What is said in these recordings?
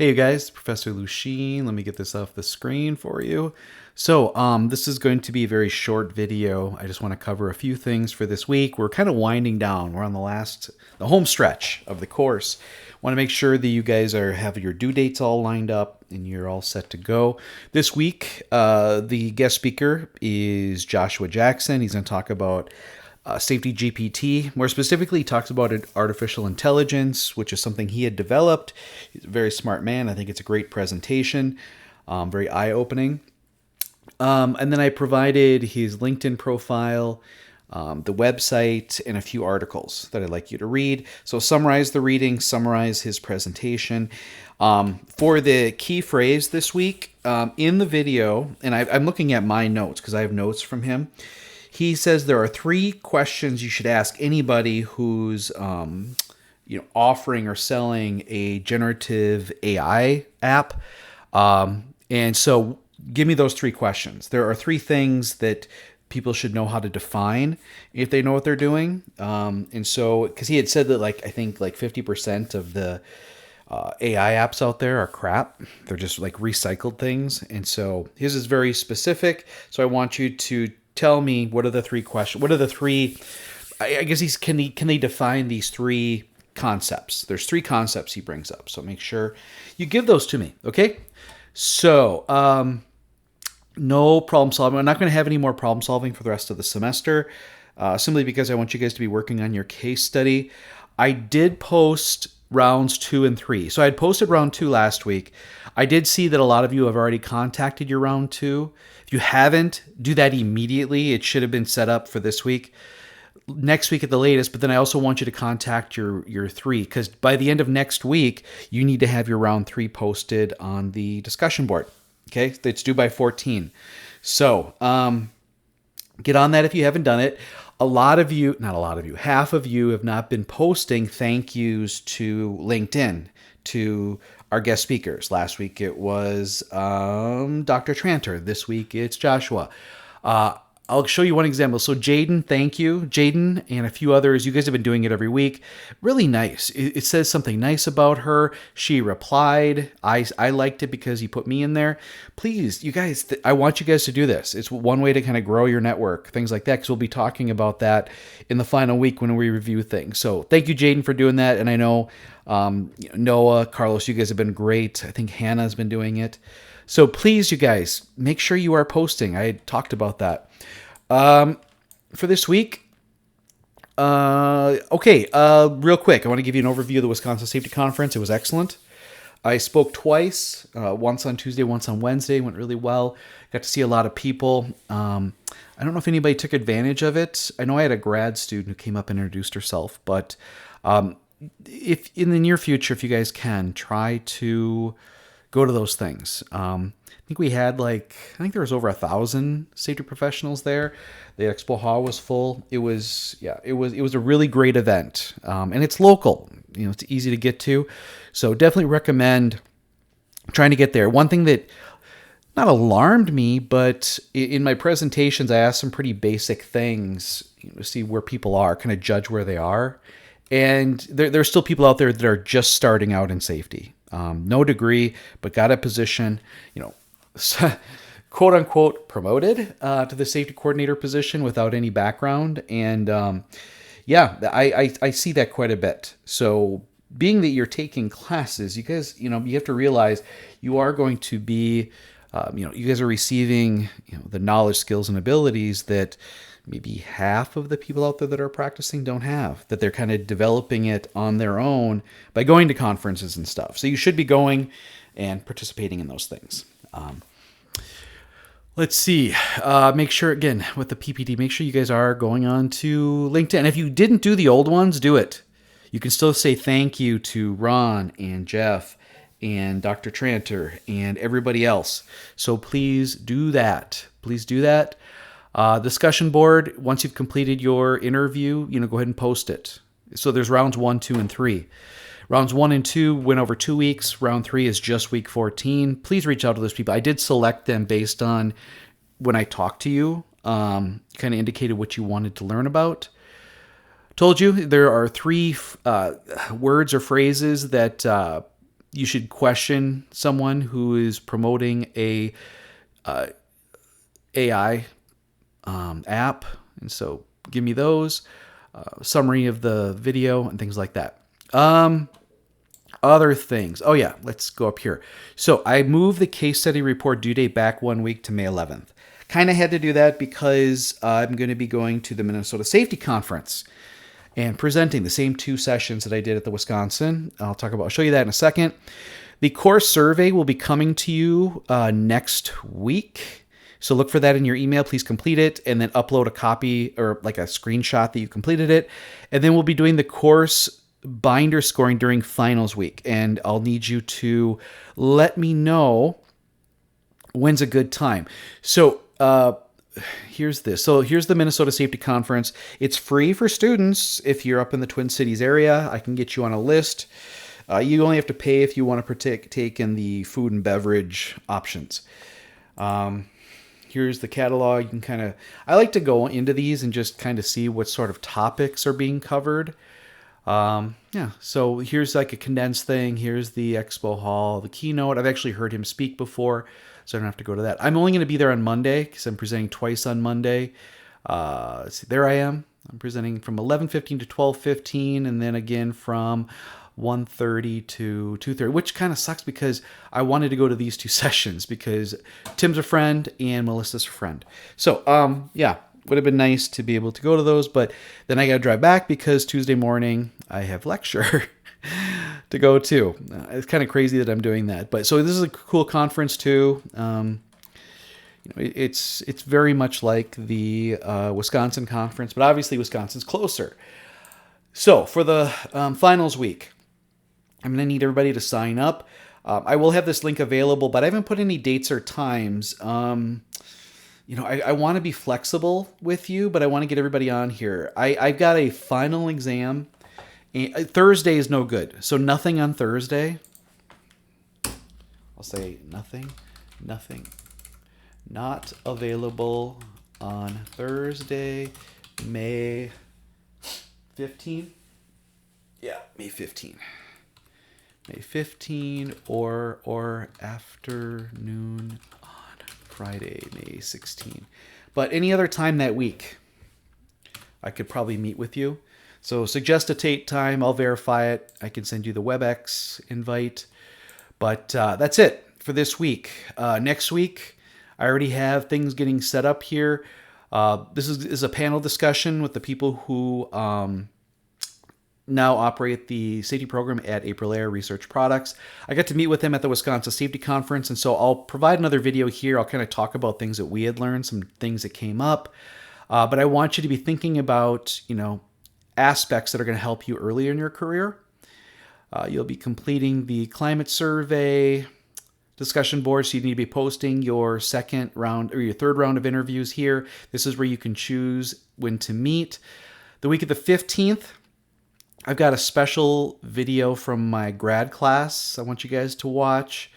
Hey you guys, Professor Lucien. Let me get this off the screen for you. So this is going to be a very short video. I just want to cover a few things for this week. We're kind of winding down. We're on the home stretch of the course. Want to make sure that you guys have your due dates all lined up and you're all set to go. This week, the guest speaker is Joshua Jackson. He's going to talk about Safety GPT. More specifically, he talks about artificial intelligence, which is something he had developed. He's a very smart man. I think it's a great presentation, very eye-opening. And then I provided his LinkedIn profile, the website, and a few articles that I'd like you to read. So summarize the reading, summarize his presentation. For the key phrase this week, in the video, and I'm looking at my notes because I have notes from him. He says there are 3 questions you should ask anybody who's offering or selling a generative AI app. And so give me those 3 questions. There are 3 things that people should know how to define if they know what they're doing. And so, because he had said that I think 50% of the AI apps out there are crap. They're just recycled things. And so his is very specific. So I want you to tell me, what are the 3 questions? What are the 3? I guess can they define these 3 concepts? There's 3 concepts he brings up. So make sure you give those to me. Okay. So no problem solving. I'm not going to have any more problem solving for the rest of the semester, simply because I want you guys to be working on your case study. I did post rounds 2 and 3. So I had posted round 2 last week. I did see that a lot of you have already contacted your round 2. If you haven't, do that immediately. It should have been set up for this week, next week at the latest. But then I also want you to contact your 3, because by the end of next week, you need to have your round 3 posted on the discussion board. Okay, it's due by 14. So get on that if you haven't done it. Half of you have not been posting thank yous to LinkedIn to our guest speakers. Last week it was Dr. Tranter. This week it's Joshua. I'll show you one example. So Jaden, thank you. Jaden and a few others, you guys have been doing it every week. Really nice. It says something nice about her. She replied. I liked it because you put me in there. Please, you guys, I want you guys to do this. It's one way to kind of grow your network, things like that, because we'll be talking about that in the final week when we review things. So thank you, Jaden, for doing that. And I know Noah, Carlos, you guys have been great. I think Hannah's been doing it. So please, you guys, make sure you are posting. I had talked about that. For this week, real quick, I want to give you an overview of the Wisconsin Safety Conference. It was excellent. I spoke twice, once on Tuesday, once on Wednesday. Went really well. Got to see a lot of people. I don't know if anybody took advantage of it. I know I had a grad student who came up and introduced herself, but if in the near future, if you guys can, try to go to those things. I think we had I think there was over 1,000 safety professionals there. The expo hall was full. It was a really great event. And it's local, it's easy to get to. So definitely recommend trying to get there. One thing that not alarmed me, but in my presentations, I asked some pretty basic things to see where people are, kind of judge where they are. And there are still people out there that are just starting out in safety. No degree, but got a position, quote unquote promoted to the safety coordinator position without any background. And I see that quite a bit. So being that you're taking classes, you guys, you have to realize you are going to be, you guys are receiving, the knowledge, skills, and abilities that maybe half of the people out there that are practicing don't have, that they're kind of developing it on their own by going to conferences and stuff. So you should be going and participating in those things. Let's see. Make sure, again, with the PPT, make sure you guys are going on to LinkedIn. If you didn't do the old ones, do it. You can still say thank you to Ron and Jeff and Dr. Tranter and everybody else. So please do that. Please do that. Discussion board, once you've completed your interview, go ahead and post it. So there's rounds 1, 2, and 3. Rounds 1 and 2 went over 2 weeks. Round 3 is just week 14. Please reach out to those people. I did select them based on when I talked to you, kind of indicated what you wanted to learn about. Told you there are 3 words or phrases that you should question someone who is promoting a AI app. And so give me those, summary of the video and things like that. Other things. Oh yeah, let's go up here. So I moved the case study report due date back 1 week to May 11th. Kind of had to do that because I'm going to be going to the Minnesota Safety Conference and presenting the same 2 sessions that I did at the Wisconsin. I'll show you that in a second. The course survey will be coming to you next week. So look for that in your email. Please complete it and then upload a copy or like a screenshot that you completed it. And then we'll be doing the course binder scoring during finals week. And I'll need you to let me know when's a good time. So here's this. So here's the Minnesota Safety Conference. It's free for students. If you're up in the Twin Cities area, I can get you on a list. You only have to pay if you want to partake in the food and beverage options. Here's the catalog. You can I like to go into these and just kind of see what sort of topics are being covered. Yeah, so here's like a condensed thing. Here's the expo hall, the keynote. I've actually heard him speak before, so I don't have to go to that. I'm only going to be there on Monday because I'm presenting twice on Monday. See, there I am. I'm presenting from 11:15 to 12:15, and then again from 1:30 to 2:30, which kind of sucks because I wanted to go to these 2 sessions because Tim's a friend and Melissa's a friend. So, yeah, would have been nice to be able to go to those, but then I got to drive back because Tuesday morning I have lecture to go to. It's kind of crazy that I'm doing that, but so this is a cool conference too. It's very much like the Wisconsin conference, but obviously Wisconsin's closer. So for the finals week, I'm going to need everybody to sign up. I will have this link available, but I haven't put any dates or times. I want to be flexible with you, but I want to get everybody on here. I've got a final exam. Thursday is no good. So nothing on Thursday. I'll say nothing. Not available on Thursday, May 15. Yeah, May 15. May 15 or afternoon on Friday, May 16. But any other time that week, I could probably meet with you. So suggest a date time. I'll verify it. I can send you the WebEx invite. But that's it for this week. Next week, I already have things getting set up here. This is a panel discussion with the people who now operate the safety program at Aprilaire Research Products. I got to meet with them at the Wisconsin Safety Conference, and so I'll provide another video here. I'll kind of talk about things that we had learned, some things that came up. But I want you to be thinking about, aspects that are going to help you earlier in your career. You'll be completing the climate survey discussion board, so you need to be posting your second round or your third round of interviews here. This is where you can choose when to meet. The week of the 15th, I've got a special video from my grad class I want you guys to watch.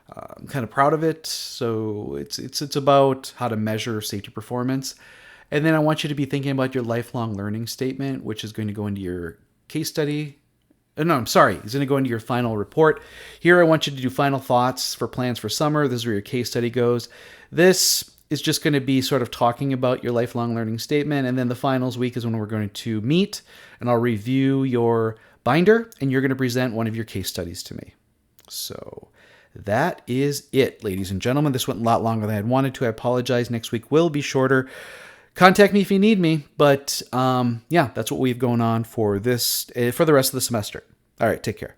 I'm kind of proud of it. So it's about how to measure safety performance. And then I want you to be thinking about your lifelong learning statement, which is going to go into your case study. No, I'm sorry. It's going to go into your final report. Here, I want you to do final thoughts for plans for summer. This is where your case study goes. This is just going to be sort of talking about your lifelong learning statement. And then the finals week is when we're going to meet, and I'll review your binder, and you're going to present one of your case studies to me. So that is it, ladies and gentlemen. This went a lot longer than I had wanted to. I apologize. Next week will be shorter. Contact me if you need me. But yeah, that's what we have going on for the rest of the semester. All right, take care.